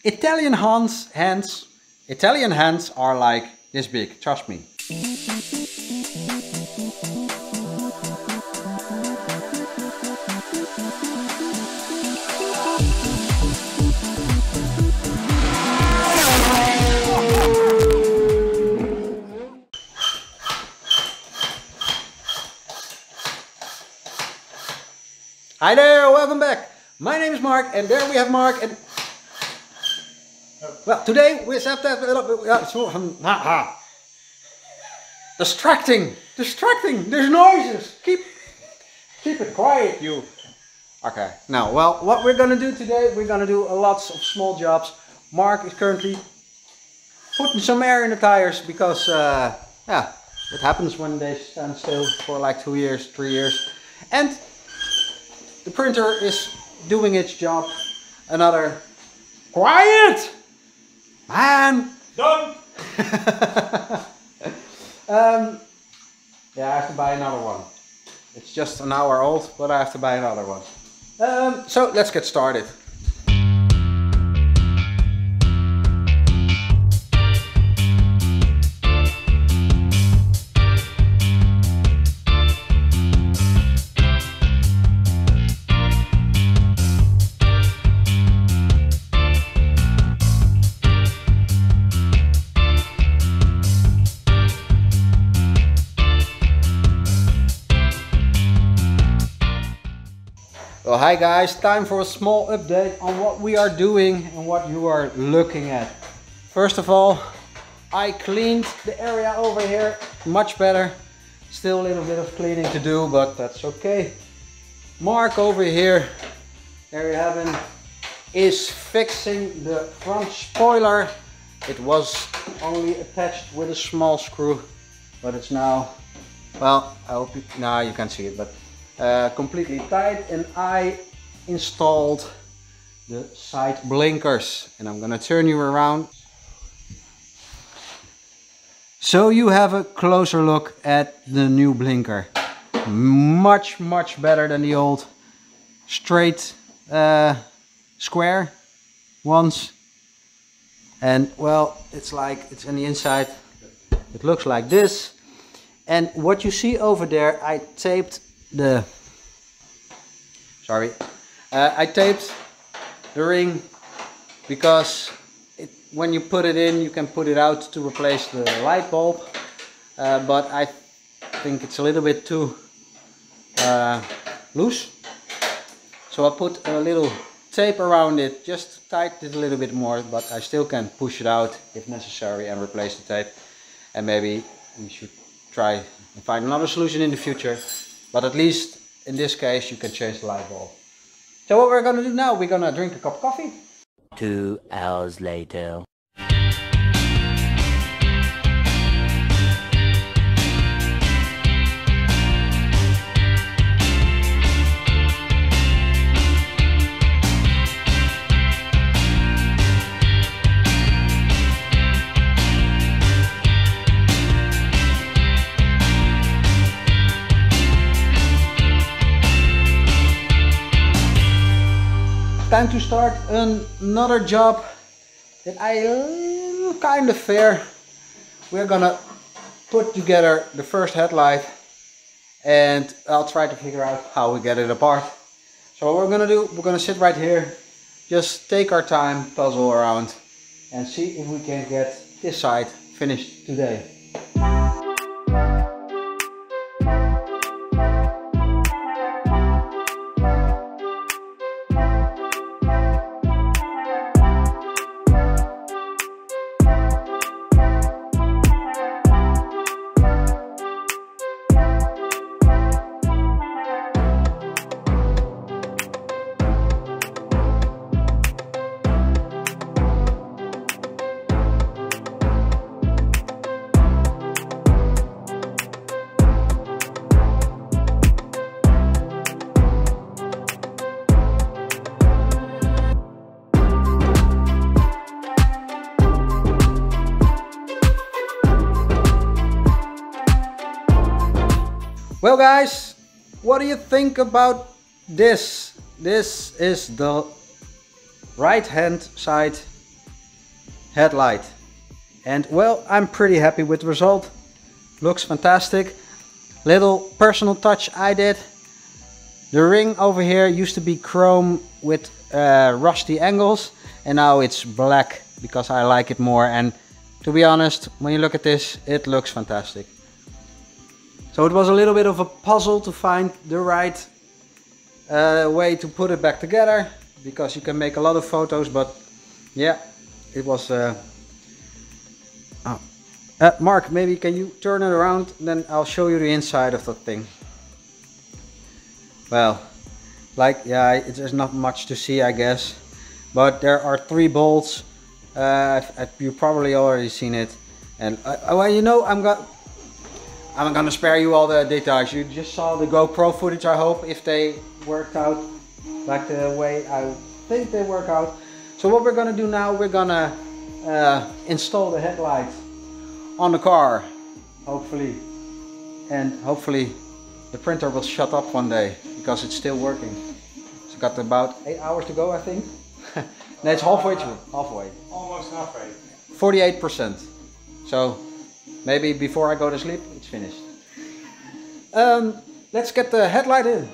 Italian hands are like this big, trust me. Hi there, welcome back. My name is Mark, and there we have Mark. And well, today we have to have a little bit distracting. There's noises. Keep it quiet, you. Okay. Now, well, what we're gonna do today, we're gonna do lots of small jobs. Mark is currently putting some air in the tires because, yeah, it happens when they stand still for like 2 years, 3 years, and the printer is doing its job. Another quiet man. Done. Yeah, I have to buy another one. It's just an hour old, but I have to buy another one. So let's get started. Well, hi guys, time for a small update on what we are doing and what you are looking at. First of all, I cleaned the area over here much better. Still a little bit of cleaning to do, but that's okay. Mark over here, there you have him, is fixing the front spoiler. It was only attached with a small screw, but it's now, well, I hope you, now you can see it, but completely tight. And I installed the side blinkers, and I'm gonna turn you around so you have a closer look at the new blinker. Much better than the old straight square ones. And well, it's like, it's on the inside, it looks like this. And what you see over there, I taped the I taped the ring because when you put it in, you can put it out to replace the light bulb, but I think it's a little bit too loose, so I put a little tape around it just to tighten it a little bit more, but I still can push it out if necessary and replace the tape. And maybe we should try and find another solution in the future. But at least in this case you can change the light bulb. So what we're gonna do now, we're gonna drink a cup of coffee. 2 hours later. Time to start another job that I kind of fear. We're gonna put together the first headlight, and I'll try to figure out how we get it apart. So what we're gonna do, we're gonna sit right here, just take our time, puzzle around, and see if we can get this side finished today. Well guys, what do you think about this? This is the right hand side headlight. And well, I'm pretty happy with the result. Looks fantastic. Little personal touch I did. The ring over here used to be chrome with rusty angles, and now it's black because I like it more. And to be honest, when you look at this, it looks fantastic. So it was a little bit of a puzzle to find the right way to put it back together, because you can make a lot of photos, but yeah, it was Mark, maybe can you turn it around, then I'll show you the inside of the thing. Well, like, yeah, there's not much to see, I guess, but there are 3 bolts. You probably already seen it, and well, you know, I'm gonna spare you all the details. You just saw the GoPro footage, I hope, if they worked out like the way I think they work out. So what we're gonna do now, we're gonna install the headlights on the car, hopefully, and hopefully the printer will shut up one day because it's still working. It's got about 8 hours to go, I think. No, it's halfway through, halfway. Almost halfway. 48%. So maybe before I go to sleep, it's finished. Let's get the headlight in.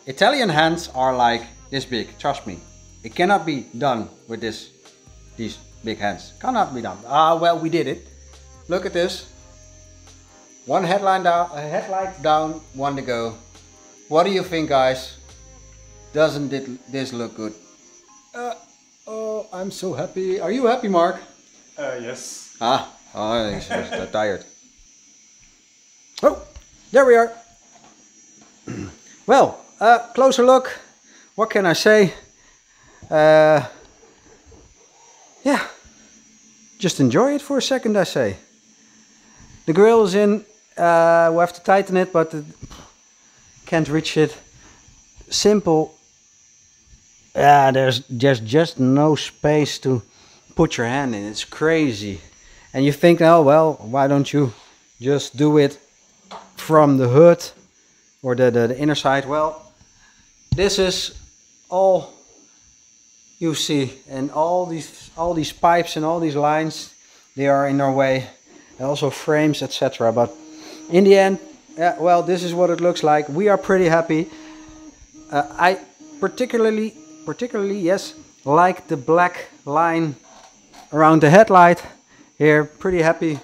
Italian hands are like this big, trust me. It cannot be done with these big hands. Cannot be done. Ah, well, we did it. Look at this. One headlight down, one to go. What do you think, guys? Doesn't this look good? Oh, I'm so happy. Are you happy, Mark? Yes. Oh, he's just tired. Oh, there we are. Well, closer look. What can I say? Yeah, just enjoy it for a second, I say. The grill is in. We have to tighten it, but can't reach it. Simple. There's just no space to put your hand in. It's crazy. And you think, oh well, why don't you just do it from the hood or the inner side? Well, this is all you see, and all these pipes and all these lines, they are in our way, and also frames, etc. But in the end, yeah, well, this is what it looks like. We are pretty happy. I particularly yes, like the black line around the headlight here. Pretty happy.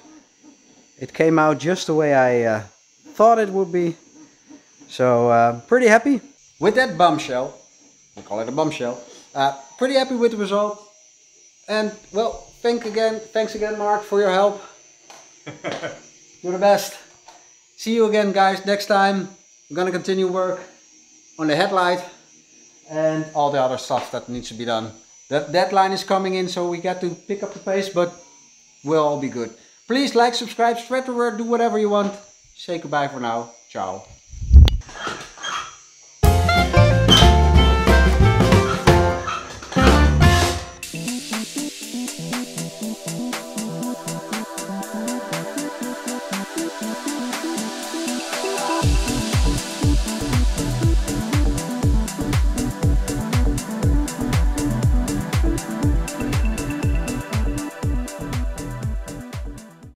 It came out just the way I thought it would be. So pretty happy with that bombshell. We call it a bombshell. Pretty happy with the result. And well, thanks again, Mark, for your help. You're the best. See you again, guys, next time. I'm gonna continue work on the headlight and all the other stuff that needs to be done. That deadline is coming in, so we got to pick up the pace, but we'll all be good. Please like, subscribe, spread the word, do whatever you want. Say goodbye for now. Ciao.